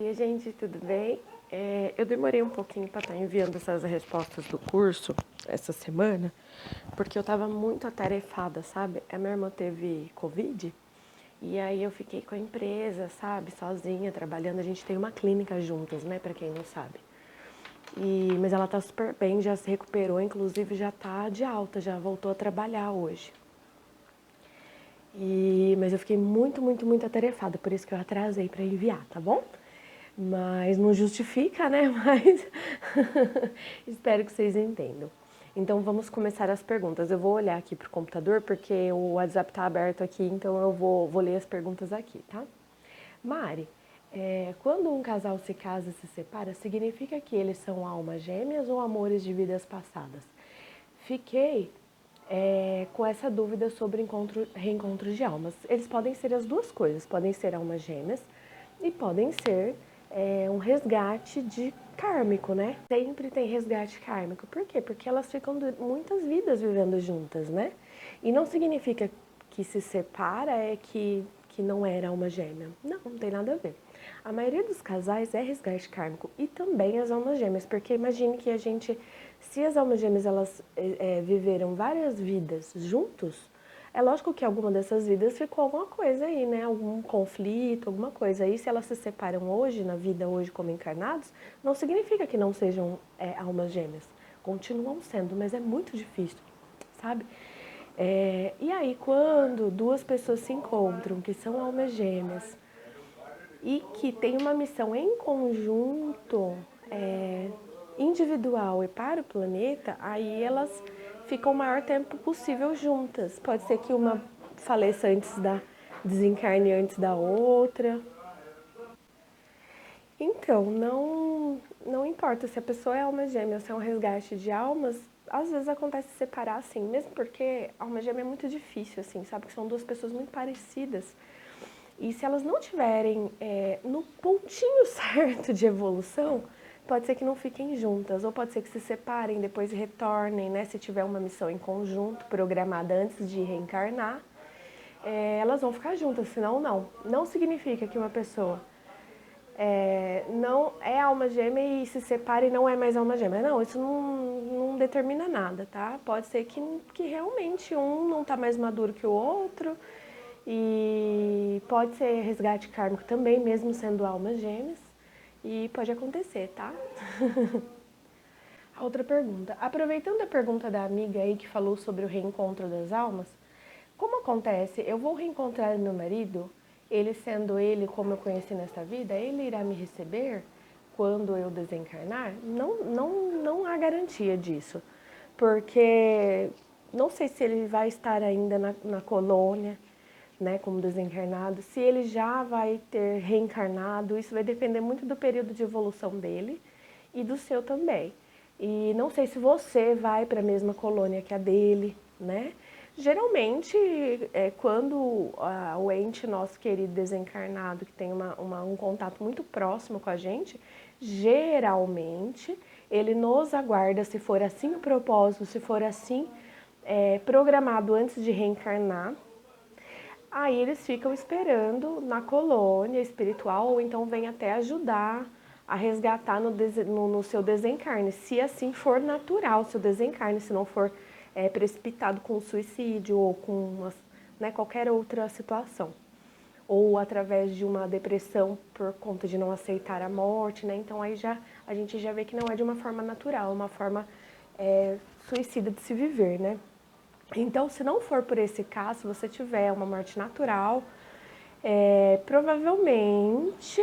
E aí, gente, tudo bem? Eu demorei um pouquinho para estar enviando essas respostas do curso essa semana, porque eu estava muito atarefada, sabe? A minha irmã teve Covid e aí eu fiquei com a empresa, sabe? Sozinha, trabalhando. A gente tem uma clínica juntas, né? Para quem não sabe. Mas ela tá super bem, já se recuperou, inclusive já tá de alta, já voltou a trabalhar hoje. Mas eu fiquei muito atarefada, por isso que eu atrasei para enviar, tá bom? Mas não justifica, né? Mas espero que vocês entendam. Então vamos começar as perguntas. Eu vou olhar aqui pro computador porque o WhatsApp tá aberto aqui, então eu vou ler as perguntas aqui, tá? Mari, quando um casal se casa e se separa, significa que eles são almas gêmeas ou amores de vidas passadas? Fiquei com essa dúvida sobre reencontros de almas. Eles podem ser as duas coisas, podem ser almas gêmeas e podem ser um resgate de kármico, né? Sempre tem resgate kármico. Por quê? Porque elas ficam muitas vidas vivendo juntas, né? E não significa que se separa que não era alma gêmea. Não tem nada a ver. A maioria dos casais é resgate kármico e também as almas gêmeas, porque imagine que se as almas gêmeas elas viveram várias vidas juntos, é lógico que alguma dessas vidas ficou alguma coisa aí, né? Algum conflito, alguma coisa. E se elas se separam hoje, na vida hoje como encarnados, não significa que não sejam almas gêmeas. Continuam sendo, mas é muito difícil, sabe? E aí, quando duas pessoas se encontram, que são almas gêmeas, e que têm uma missão em conjunto, individual e para o planeta, aí elas ficam o maior tempo possível juntas. Pode ser que uma faleça desencarne antes da outra. Então, não importa se a pessoa é alma gêmea ou se é um resgate de almas, às vezes acontece separar assim, mesmo porque alma gêmea é muito difícil, assim, sabe? Que são duas pessoas muito parecidas. E se elas não tiverem no pontinho certo de evolução, pode ser que não fiquem juntas, ou pode ser que se separem, depois retornem, né? Se tiver uma missão em conjunto, programada antes de reencarnar, elas vão ficar juntas, senão não. Não significa que uma pessoa não é alma gêmea e se separa e não é mais alma gêmea. Não, isso não determina nada, tá? Pode ser que realmente um não tá mais maduro que o outro, e pode ser resgate kármico também, mesmo sendo almas gêmeas. E pode acontecer, tá? A outra pergunta. Aproveitando a pergunta da amiga aí que falou sobre o reencontro das almas, como acontece? Eu vou reencontrar meu marido, ele sendo ele como eu conheci nesta vida, ele irá me receber quando eu desencarnar? Não há garantia disso, porque não sei se ele vai estar ainda na colônia, né, como desencarnado, se ele já vai ter reencarnado, isso vai depender muito do período de evolução dele e do seu também. E não sei se você vai para a mesma colônia que a dele, né? Geralmente, quando o ente nosso querido desencarnado, que tem um contato muito próximo com a gente, geralmente ele nos aguarda, se for assim o propósito, se for assim programado antes de reencarnar. Aí eles ficam esperando na colônia espiritual, ou então vem até ajudar a resgatar no seu desencarne, se assim for natural o seu desencarne, se não for precipitado com suicídio ou com qualquer outra situação. Ou através de uma depressão por conta de não aceitar a morte, né? Então aí a gente já vê que não é de uma forma natural, é uma forma suicida de se viver, né? Então, se não for por esse caso, se você tiver uma morte natural, provavelmente,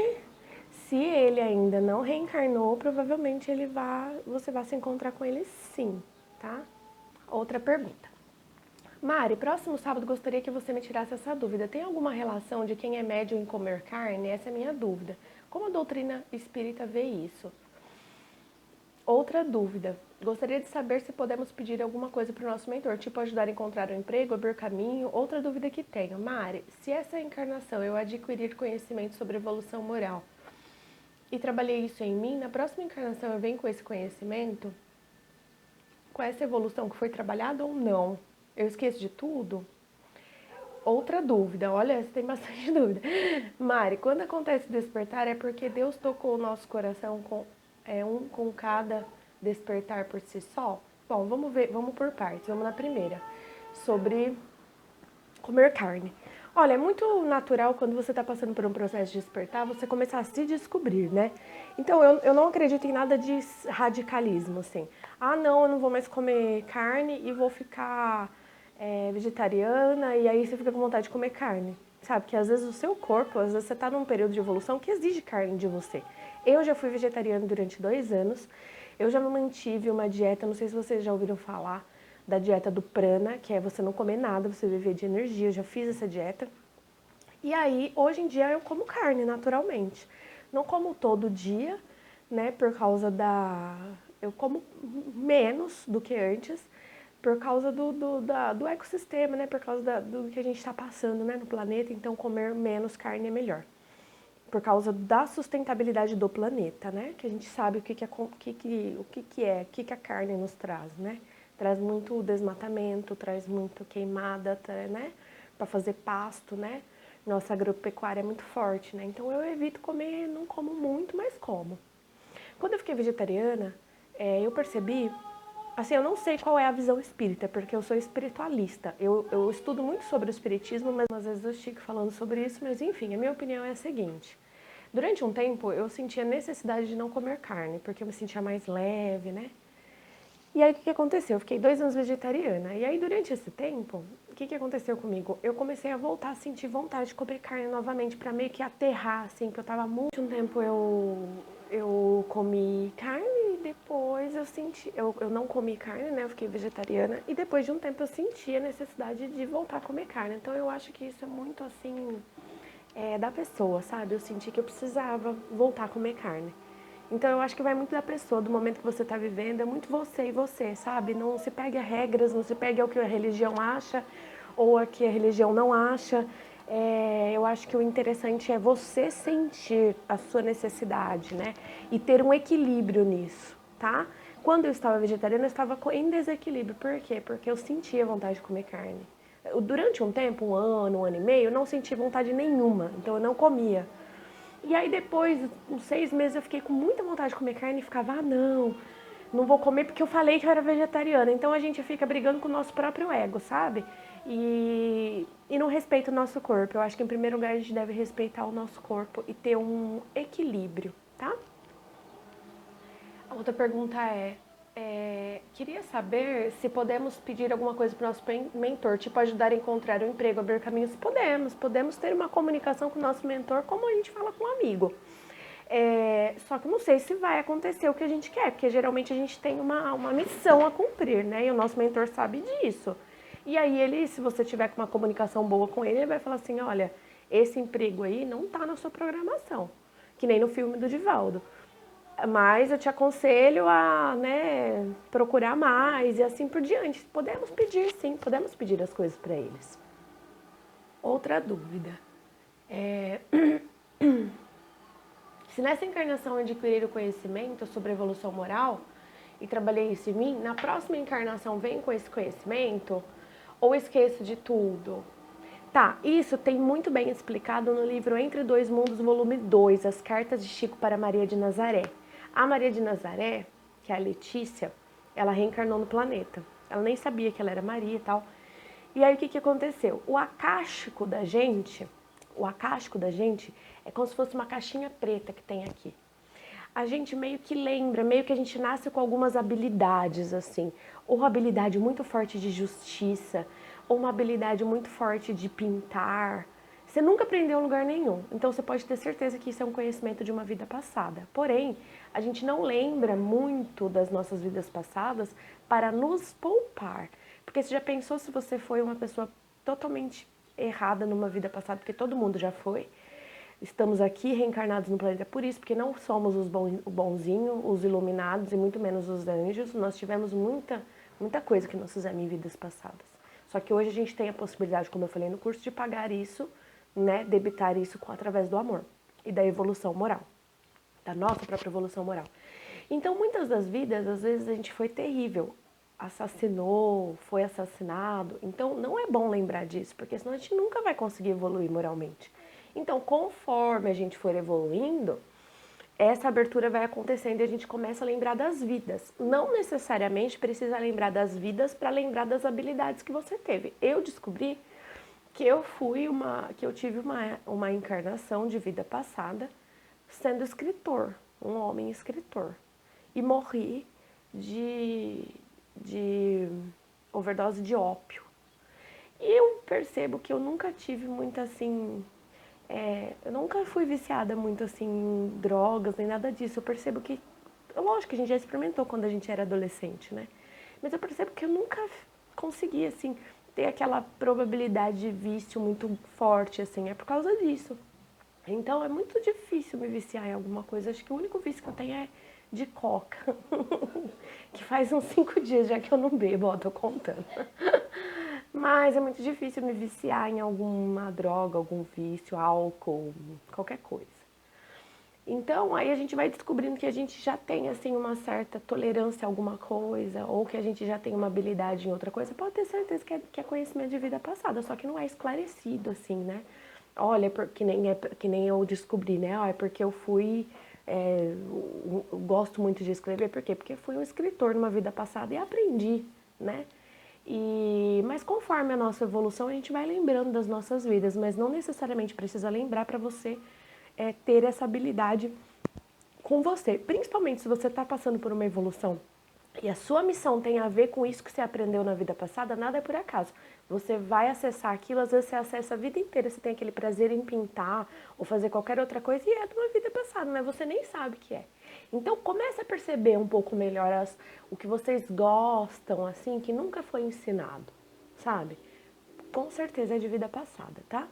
se ele ainda não reencarnou, provavelmente você vai se encontrar com ele sim, tá? Outra pergunta. Mari, próximo sábado gostaria que você me tirasse essa dúvida. Tem alguma relação de quem é médium em comer carne? Essa é a minha dúvida. Como a doutrina espírita vê isso? Outra dúvida. Gostaria de saber se podemos pedir alguma coisa para o nosso mentor, tipo ajudar a encontrar um emprego, abrir caminho. Outra dúvida que tenho. Mari, se essa encarnação eu adquirir conhecimento sobre evolução moral e trabalhei isso em mim, na próxima encarnação eu venho com esse conhecimento, com essa evolução que foi trabalhada ou não? Eu esqueço de tudo? Outra dúvida, olha, você tem bastante dúvida. Mari, quando acontece despertar é porque Deus tocou o nosso coração um com cada despertar por si só? Bom, vamos ver, vamos por partes. Vamos na primeira, sobre comer carne. Olha, é muito natural quando você está passando por um processo de despertar, você começar a se descobrir, né? Então, eu não acredito em nada de radicalismo, assim. Ah, não, eu não vou mais comer carne e vou ficar vegetariana e aí você fica com vontade de comer carne. Sabe, que às vezes o seu corpo, às vezes você está num período de evolução que exige carne de você. Eu já fui vegetariana durante 2 anos, eu já mantive uma dieta, não sei se vocês já ouviram falar, da dieta do prana, que é você não comer nada, você viver de energia. Eu já fiz essa dieta. E aí, hoje em dia, eu como carne, naturalmente. Não como todo dia, né, por causa da... Eu como menos do que antes, por causa do ecossistema, né, por causa do que a gente está passando, né, no planeta. Então, comer menos carne é melhor. Por causa da sustentabilidade do planeta, né, que a gente sabe o que a carne nos traz, né. Traz muito desmatamento, traz muito queimada, né? Para fazer pasto, né? Nossa agropecuária é muito forte, né? Então eu evito comer, não como muito, mas como. Quando eu fiquei vegetariana, eu percebi, assim, eu não sei qual é a visão espírita, porque eu sou espiritualista. Eu estudo muito sobre o espiritismo, mas às vezes eu estico falando sobre isso, mas enfim, a minha opinião é a seguinte. Durante um tempo eu sentia necessidade de não comer carne, porque eu me sentia mais leve, né? E aí, o que aconteceu? Eu fiquei 2 anos vegetariana. E aí, durante esse tempo, o que aconteceu comigo? Eu comecei a voltar a sentir vontade de comer carne novamente, pra meio que aterrar, assim, que eu tava muito... Um tempo eu comi carne e depois eu senti... Eu não comi carne, né? Eu fiquei vegetariana. E depois de um tempo eu senti a necessidade de voltar a comer carne. Então, eu acho que isso é muito, assim, da pessoa, sabe? Eu senti que eu precisava voltar a comer carne. Então eu acho que vai muito da pessoa, do momento que você está vivendo, é muito você e você, sabe? Não se pegue a regras, não se pegue ao que a religião acha ou a que a religião não acha. Eu acho que o interessante é você sentir a sua necessidade, né? E ter um equilíbrio nisso, tá? Quando eu estava vegetariana, eu estava em desequilíbrio. Por quê? Porque eu sentia vontade de comer carne. Durante um tempo, um ano e meio, eu não sentia vontade nenhuma, então eu não comia. E aí depois, uns 6 meses, eu fiquei com muita vontade de comer carne e ficava, não vou comer porque eu falei que eu era vegetariana. Então a gente fica brigando com o nosso próprio ego, sabe? E não respeita o nosso corpo. Eu acho que em primeiro lugar a gente deve respeitar o nosso corpo e ter um equilíbrio, tá? A outra pergunta queria saber se podemos pedir alguma coisa para o nosso mentor, tipo ajudar a encontrar um emprego, abrir caminhos. Podemos ter uma comunicação com o nosso mentor como a gente fala com um amigo. Só que não sei se vai acontecer o que a gente quer, porque geralmente a gente tem uma missão a cumprir, né? E o nosso mentor sabe disso. E aí ele, se você tiver uma comunicação boa com ele, ele vai falar assim, olha, esse emprego aí não tá na sua programação. Que nem no filme do Divaldo. Mas eu te aconselho a, né, procurar mais e assim por diante. Podemos pedir, sim, podemos pedir as coisas para eles. Outra dúvida. Se nessa encarnação eu adquirir o conhecimento sobre evolução moral e trabalhei isso em mim, na próxima encarnação venho com esse conhecimento ou esqueço de tudo? Tá, isso tem muito bem explicado no livro Entre Dois Mundos, volume 2, As Cartas de Chico para Maria de Nazaré. A Maria de Nazaré, que é a Letícia, ela reencarnou no planeta. Ela nem sabia que ela era Maria e tal. E aí o que aconteceu? O acástico da gente é como se fosse uma caixinha preta que tem aqui. A gente meio que lembra, meio que a gente nasce com algumas habilidades, assim. Ou uma habilidade muito forte de justiça, ou uma habilidade muito forte de pintar. Você nunca aprendeu em lugar nenhum, então você pode ter certeza que isso é um conhecimento de uma vida passada. Porém, a gente não lembra muito das nossas vidas passadas para nos poupar. Porque você já pensou se você foi uma pessoa totalmente errada numa vida passada, porque todo mundo já foi. Estamos aqui reencarnados no planeta por isso, porque não somos os bonzinhos, os iluminados e muito menos os anjos. Nós tivemos muita coisa que nós fizemos em vidas passadas. Só que hoje a gente tem a possibilidade, como eu falei no curso, de pagar isso, né, debitar isso através do amor e da evolução moral, da nossa própria evolução moral. Então, muitas das vidas, às vezes a gente foi terrível. assassinou, foi assassinado. Então não é bom lembrar disso, porque senão a gente nunca vai conseguir evoluir moralmente. Então, conforme a gente for evoluindo, essa abertura vai acontecendo e a gente começa a lembrar das vidas. Não necessariamente precisa lembrar das vidas para lembrar das habilidades que você teve. Eu descobri que eu tive uma encarnação de vida passada sendo escritor, um homem escritor. E morri de, de overdose de ópio. E eu percebo que eu nunca tive muita assim. Eu nunca fui viciada muito assim em drogas nem nada disso. Eu percebo que. Lógico que a gente já experimentou quando a gente era adolescente, né? Mas eu percebo que eu nunca consegui, assim, ter aquela probabilidade de vício muito forte, assim. É por causa disso. Então é muito difícil me viciar em alguma coisa. Acho que o único vício que eu tenho é de coca. Que faz uns 5 dias já que eu não bebo, ó, tô contando. Mas é muito difícil me viciar em alguma droga, algum vício, álcool, qualquer coisa. Então, aí a gente vai descobrindo que a gente já tem, assim, uma certa tolerância a alguma coisa, ou que a gente já tem uma habilidade em outra coisa. Pode ter certeza que é conhecimento de vida passada, só que não é esclarecido, assim, né? Olha, que nem eu descobri, né? É porque eu fui... eu gosto muito de escrever, por quê? Porque eu fui um escritor numa vida passada e aprendi, né? Mas conforme a nossa evolução, a gente vai lembrando das nossas vidas, mas não necessariamente precisa lembrar para você ter essa habilidade com você. Principalmente se você está passando por uma evolução e a sua missão tem a ver com isso que você aprendeu na vida passada, nada é por acaso. Você vai acessar aquilo, às vezes você acessa a vida inteira, você tem aquele prazer em pintar ou fazer qualquer outra coisa e é de uma vida passada, mas você nem sabe que é. Então comece a perceber um pouco melhor o que vocês gostam, assim, que nunca foi ensinado, sabe? Com certeza é de vida passada, tá?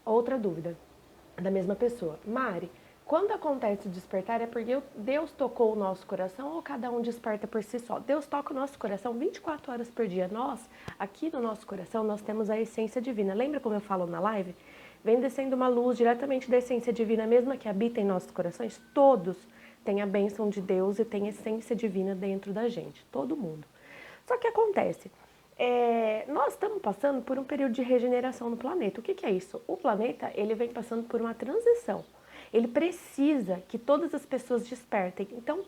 Outra dúvida da mesma pessoa. Mari, quando acontece o despertar é porque Deus tocou o nosso coração ou cada um desperta por si só? Deus toca o nosso coração 24 horas por dia. Nós, aqui no nosso coração, nós temos a essência divina. Lembra como eu falo na live? Vem descendo uma luz diretamente da essência divina, mesma que habita em nossos corações. Todos têm a bênção de Deus e têm essência divina dentro da gente. Todo mundo. Só que acontece, nós estamos passando por um período de regeneração no planeta. O que é isso? O planeta ele vem passando por uma transição. Ele precisa que todas as pessoas despertem. Então,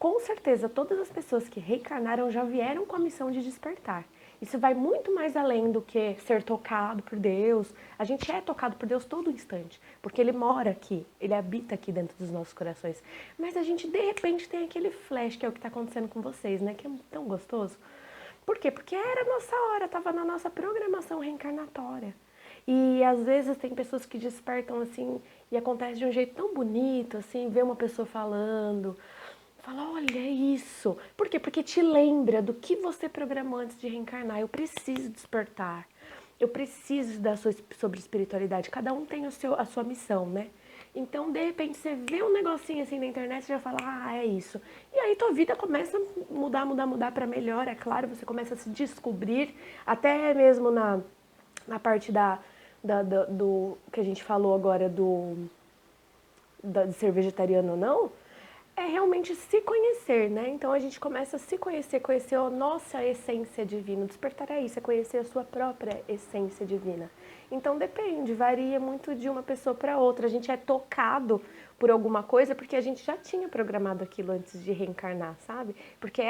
com certeza, todas as pessoas que reencarnaram já vieram com a missão de despertar. Isso vai muito mais além do que ser tocado por Deus. A gente é tocado por Deus todo instante, porque Ele mora aqui, Ele habita aqui dentro dos nossos corações. Mas a gente, de repente, tem aquele flash, que é o que está acontecendo com vocês, né? Que é tão gostoso. Por quê? Porque era a nossa hora, estava na nossa programação reencarnatória. E às vezes tem pessoas que despertam assim e acontece de um jeito tão bonito, assim, ver uma pessoa falando, fala, olha isso. Por quê? Porque te lembra do que você programou antes de reencarnar. Eu preciso despertar. Eu preciso estudar sobre espiritualidade. Cada um tem a sua missão, né? Então, de repente, você vê um negocinho assim na internet e já fala, é isso. E aí tua vida começa a mudar para melhor, é claro. Você começa a se descobrir, até mesmo na parte do que a gente falou agora de ser vegetariano ou não, é realmente se conhecer, né? Então a gente começa a se conhecer, conhecer a nossa essência divina. Despertar é isso, é conhecer a sua própria essência divina. Então depende, varia muito de uma pessoa para outra. A gente é tocado por alguma coisa porque a gente já tinha programado aquilo antes de reencarnar, sabe? Porque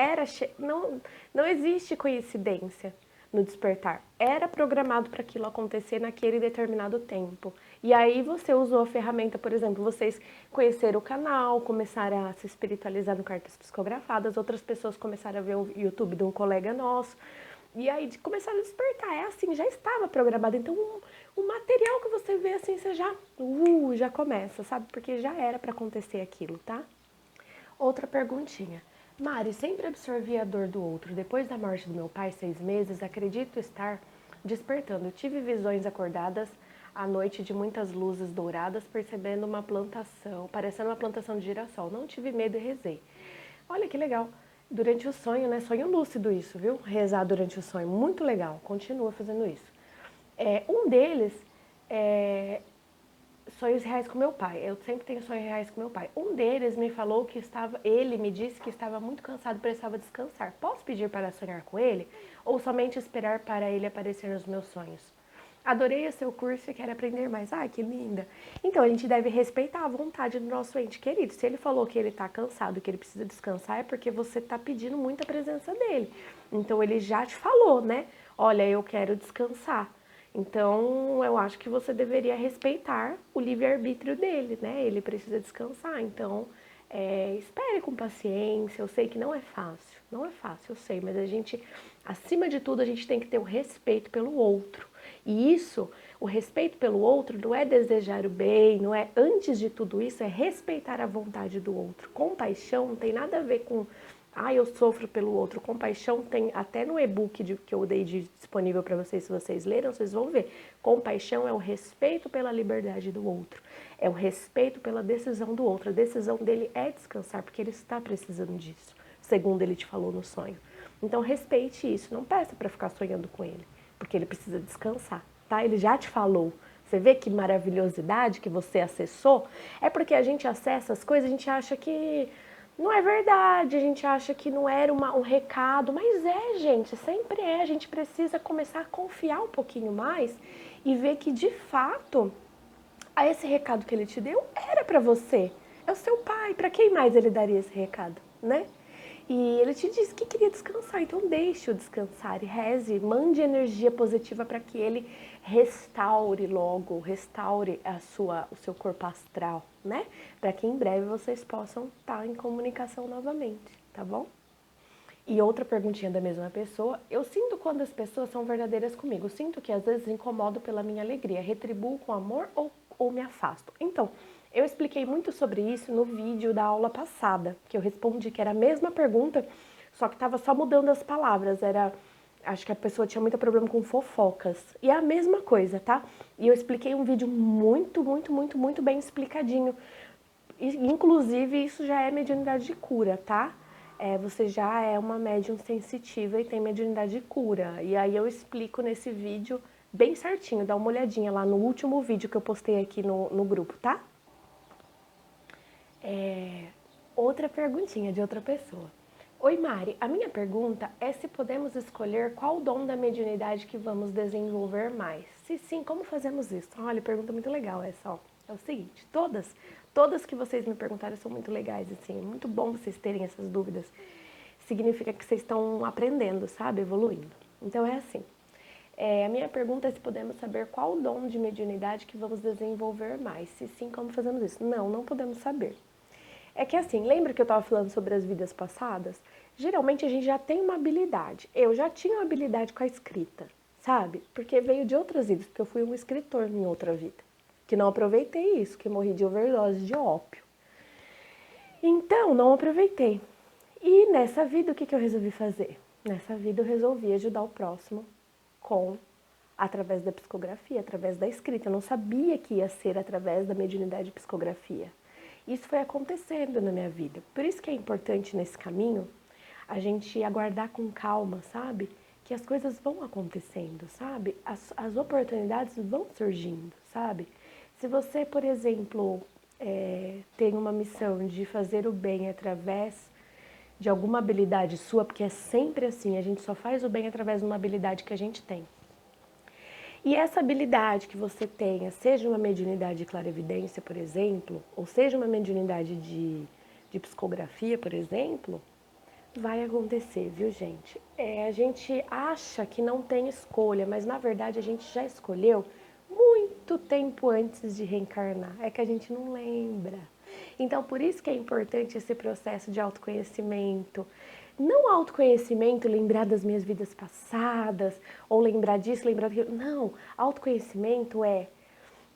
não existe coincidência no despertar. Era programado para aquilo acontecer naquele determinado tempo. E aí você usou a ferramenta, por exemplo, vocês conheceram o canal, começaram a se espiritualizar no Cartas Psicografadas, outras pessoas começaram a ver o YouTube de um colega nosso, e aí começaram a despertar. É assim, já estava programado. Então o material que você vê assim, você já começa, sabe? Porque já era para acontecer aquilo, tá? Outra perguntinha. Mari, sempre absorvi a dor do outro. Depois da morte do meu pai, 6 meses, acredito estar despertando. Tive visões acordadas à noite de muitas luzes douradas, percebendo uma plantação, parecendo uma plantação de girassol. Não tive medo e rezei. Olha que legal. Durante o sonho, né? Sonho lúcido isso, viu? Rezar durante o sonho. Muito legal. Continua fazendo isso. Um deles sonhos reais com meu pai. Eu sempre tenho sonhos reais com meu pai. Um deles me falou que ele me disse que estava muito cansado e precisava descansar. Posso pedir para sonhar com ele? Ou somente esperar para ele aparecer nos meus sonhos? Adorei o seu curso e quero aprender mais. Ah, que linda. Então, a gente deve respeitar a vontade do nosso ente querido. Se ele falou que ele está cansado, que ele precisa descansar, é porque você está pedindo muita presença dele. Então, ele já te falou, né? Olha, eu quero descansar. Então, eu acho que você deveria respeitar o livre-arbítrio dele, né? Ele precisa descansar. Então, espere com paciência. Eu sei que não é fácil. Não é fácil, eu sei. Mas a gente, acima de tudo, a gente tem que ter o respeito pelo outro. E isso, o respeito pelo outro, não é desejar o bem, não é, antes de tudo isso, é respeitar a vontade do outro. Compaixão não tem nada a ver com, eu sofro pelo outro. Compaixão tem, até no e-book que eu dei disponível para vocês, se vocês leram, vocês vão ver. Compaixão é o respeito pela liberdade do outro, é o respeito pela decisão do outro. A decisão dele é descansar, porque ele está precisando disso, segundo ele te falou no sonho. Então, respeite isso, não peça para ficar sonhando com ele, porque ele precisa descansar, tá? Ele já te falou. Você vê que maravilhosidade que você acessou? É porque a gente acessa as coisas, a gente acha que não é verdade, a gente acha que não era um recado, mas gente, sempre é. A gente precisa começar a confiar um pouquinho mais e ver que, de fato, esse recado que ele te deu era para você. É o seu pai, para quem mais ele daria esse recado, né? E ele te disse que queria descansar, então deixe-o descansar e reze, mande energia positiva para que ele restaure logo, restaure o seu corpo astral, né? Para que em breve vocês possam estar em comunicação novamente, tá bom? E outra perguntinha da mesma pessoa, eu sinto quando as pessoas são verdadeiras comigo, sinto que às vezes incomodo pela minha alegria, retribuo com amor ou me afasto. Então, eu expliquei muito sobre isso no vídeo da aula passada, que eu respondi que era a mesma pergunta, só que estava só mudando as palavras, acho que a pessoa tinha muito problema com fofocas, e é a mesma coisa, tá? E eu expliquei um vídeo muito bem explicadinho, inclusive isso já é mediunidade de cura, tá? Você já é uma médium sensitiva e tem mediunidade de cura. E aí eu explico nesse vídeo bem certinho, dá uma olhadinha lá no último vídeo que eu postei aqui no grupo, tá? Outra perguntinha de outra pessoa. Oi Mari, a minha pergunta é se podemos escolher qual dom da mediunidade que vamos desenvolver mais. Se sim, como fazemos isso? Olha, pergunta muito legal essa, ó. É o seguinte, todas que vocês me perguntaram são muito legais, assim, é muito bom vocês terem essas dúvidas. Significa que vocês estão aprendendo, sabe, evoluindo. Então é assim, a minha pergunta é se podemos saber qual dom de mediunidade que vamos desenvolver mais. Se sim, como fazemos isso? Não podemos saber. É que assim, lembra que eu estava falando sobre as vidas passadas? Geralmente a gente já tem uma habilidade. Eu já tinha uma habilidade com a escrita, sabe? Porque veio de outras vidas, porque eu fui um escritor em outra vida. Que não aproveitei isso, que morri de overdose de ópio. Então, não aproveitei. E nessa vida, o que eu resolvi fazer? Nessa vida eu resolvi ajudar o próximo através da psicografia, através da escrita. Eu não sabia que ia ser através da mediunidade e psicografia. Isso foi acontecendo na minha vida. Por isso que é importante nesse caminho a gente aguardar com calma, sabe? Que as coisas vão acontecendo, sabe? As oportunidades vão surgindo, sabe? Se você, por exemplo, tem uma missão de fazer o bem através de alguma habilidade sua, porque é sempre assim, a gente só faz o bem através de uma habilidade que a gente tem. E essa habilidade que você tenha, seja uma mediunidade de clarividência, por exemplo, ou seja uma mediunidade de psicografia, por exemplo, vai acontecer, viu, gente? A gente acha que não tem escolha, mas na verdade a gente já escolheu muito tempo antes de reencarnar. É que a gente não lembra. Então, por isso que é importante esse processo de autoconhecimento. Não autoconhecimento, lembrar das minhas vidas passadas, ou lembrar disso, lembrar daquilo. Não, autoconhecimento é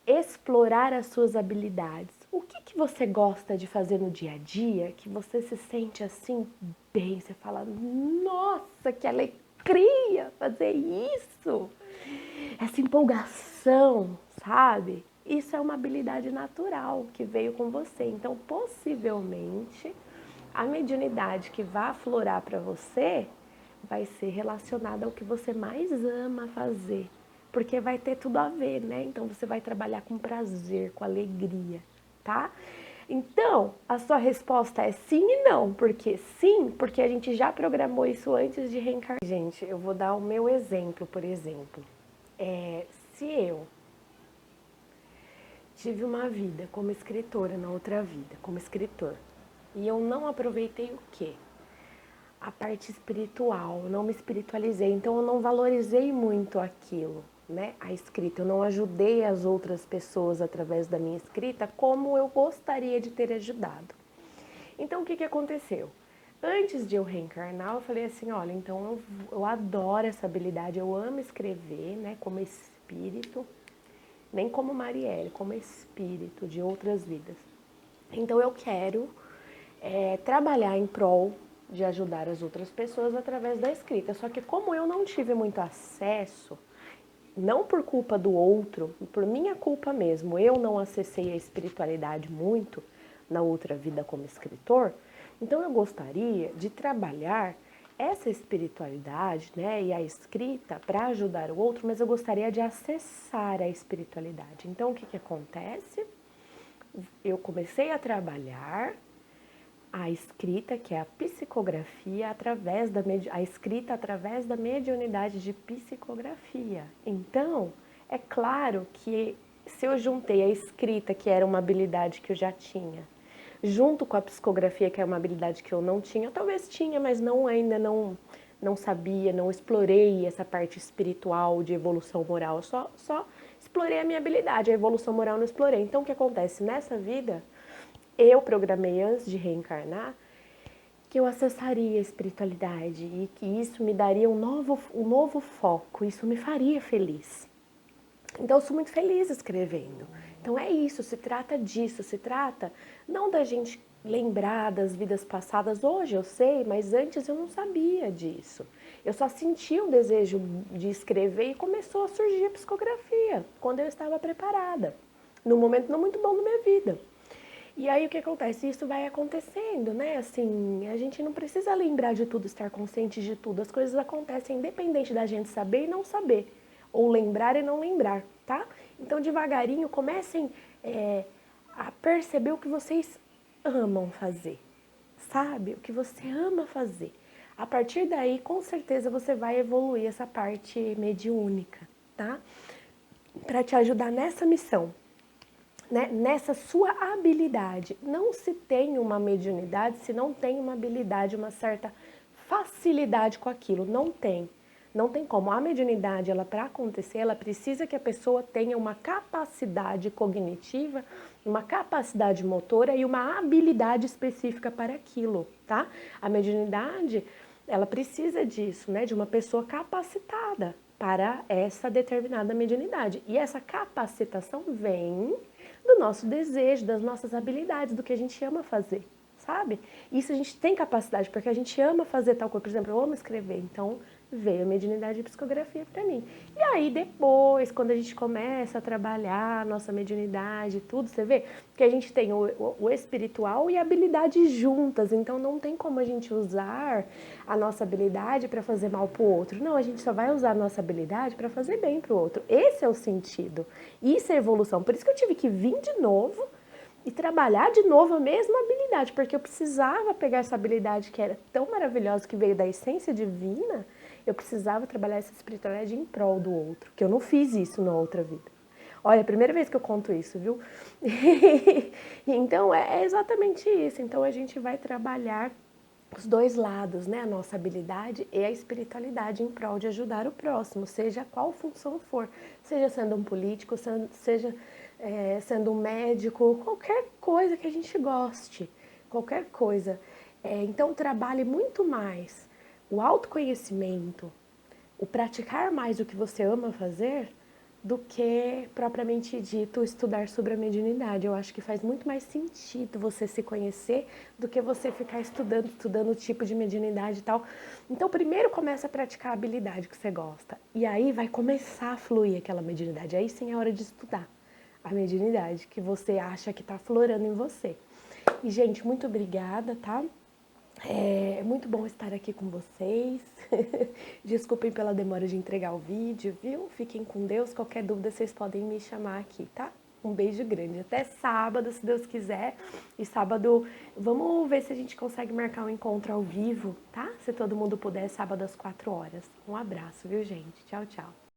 explorar as suas habilidades. O que você gosta de fazer no dia a dia, que você se sente assim bem, você fala, nossa, que alegria fazer isso, essa empolgação, sabe? Isso é uma habilidade natural que veio com você, então possivelmente a mediunidade que vai aflorar para você vai ser relacionada ao que você mais ama fazer, porque vai ter tudo a ver, né? Então você vai trabalhar com prazer, com alegria, tá? Então, a sua resposta é sim e não. Porque sim, porque a gente já programou isso antes de reencarnar. Gente, eu vou dar o meu exemplo, por exemplo. Se eu tive uma vida como escritora na outra vida, como escritor, e eu não aproveitei o quê? A parte espiritual, eu não me espiritualizei, então eu não valorizei muito aquilo, né? A escrita, eu não ajudei as outras pessoas através da minha escrita como eu gostaria de ter ajudado. Então o que aconteceu? Antes de eu reencarnar, eu falei assim, olha, então eu adoro essa habilidade, eu amo escrever, né, como espírito, nem como Marielle, como espírito de outras vidas. Então eu quero trabalhar em prol de ajudar as outras pessoas através da escrita. Só que como eu não tive muito acesso, não por culpa do outro, por minha culpa mesmo, eu não acessei a espiritualidade muito na outra vida como escritor, então eu gostaria de trabalhar essa espiritualidade, né, e a escrita para ajudar o outro, mas eu gostaria de acessar a espiritualidade. Então o que acontece? Eu comecei a trabalhar a escrita, que é a psicografia, a escrita através da mediunidade de psicografia. Então, é claro que se eu juntei a escrita, que era uma habilidade que eu já tinha, junto com a psicografia, que é uma habilidade que eu não tinha, eu talvez tinha, mas ainda não sabia, não explorei essa parte espiritual de evolução moral, eu só explorei a minha habilidade, a evolução moral eu não explorei. Então, o que acontece? Nessa vida, eu programei antes de reencarnar que eu acessaria a espiritualidade e que isso me daria um novo foco, isso me faria feliz. Então eu sou muito feliz escrevendo. Então é isso, se trata disso, se trata não da gente lembrar das vidas passadas. Hoje eu sei, mas antes eu não sabia disso. Eu só senti o desejo de escrever e começou a surgir a psicografia quando eu estava preparada, num momento não muito bom da minha vida. E aí o que acontece? Isso vai acontecendo, né? Assim, a gente não precisa lembrar de tudo, estar consciente de tudo. As coisas acontecem independente da gente saber e não saber, ou lembrar e não lembrar, tá? Então, devagarinho, comecem a perceber o que vocês amam fazer, sabe? O que você ama fazer. A partir daí, com certeza, você vai evoluir essa parte mediúnica, tá? Para te ajudar nessa missão. Né, nessa sua habilidade. Não se tem uma mediunidade se não tem uma habilidade, uma certa facilidade com aquilo. Não tem. Não tem como. A mediunidade, ela para acontecer, ela precisa que a pessoa tenha uma capacidade cognitiva, uma capacidade motora e uma habilidade específica para aquilo, tá? A mediunidade, ela precisa disso, né? De uma pessoa capacitada para essa determinada mediunidade. E essa capacitação vem do nosso desejo, das nossas habilidades, do que a gente ama fazer, sabe? Isso a gente tem capacidade, porque a gente ama fazer tal coisa. Por exemplo, eu amo escrever, então veio a mediunidade de psicografia para mim. E aí depois, quando a gente começa a trabalhar a nossa mediunidade, tudo, você vê que a gente tem o espiritual e a habilidade juntas, então não tem como a gente usar a nossa habilidade para fazer mal para o outro. Não, a gente só vai usar a nossa habilidade para fazer bem para o outro. Esse é o sentido. Isso é evolução. Por isso que eu tive que vir de novo e trabalhar de novo a mesma habilidade, porque eu precisava pegar essa habilidade que era tão maravilhosa, que veio da essência divina, eu precisava trabalhar essa espiritualidade em prol do outro, que eu não fiz isso na outra vida. Olha, é a primeira vez que eu conto isso, viu? Então, é exatamente isso. Então, a gente vai trabalhar os dois lados, né? A nossa habilidade e a espiritualidade em prol de ajudar o próximo, seja qual função for, seja sendo um político, seja sendo um médico, qualquer coisa que a gente goste, qualquer coisa. Então, trabalhe muito mais o autoconhecimento, o praticar mais o que você ama fazer, do que, propriamente dito, estudar sobre a mediunidade. Eu acho que faz muito mais sentido você se conhecer do que você ficar estudando o tipo de mediunidade e tal. Então, primeiro começa a praticar a habilidade que você gosta. E aí vai começar a fluir aquela mediunidade. Aí sim é hora de estudar a mediunidade que você acha que está aflorando em você. E, gente, muito obrigada, tá? É muito bom estar aqui com vocês. Desculpem pela demora de entregar o vídeo, viu? Fiquem com Deus. Qualquer dúvida, vocês podem me chamar aqui, tá? Um beijo grande. Até sábado, se Deus quiser. E sábado, vamos ver se a gente consegue marcar um encontro ao vivo, tá? Se todo mundo puder, sábado às 4 horas. Um abraço, viu, gente? Tchau, tchau.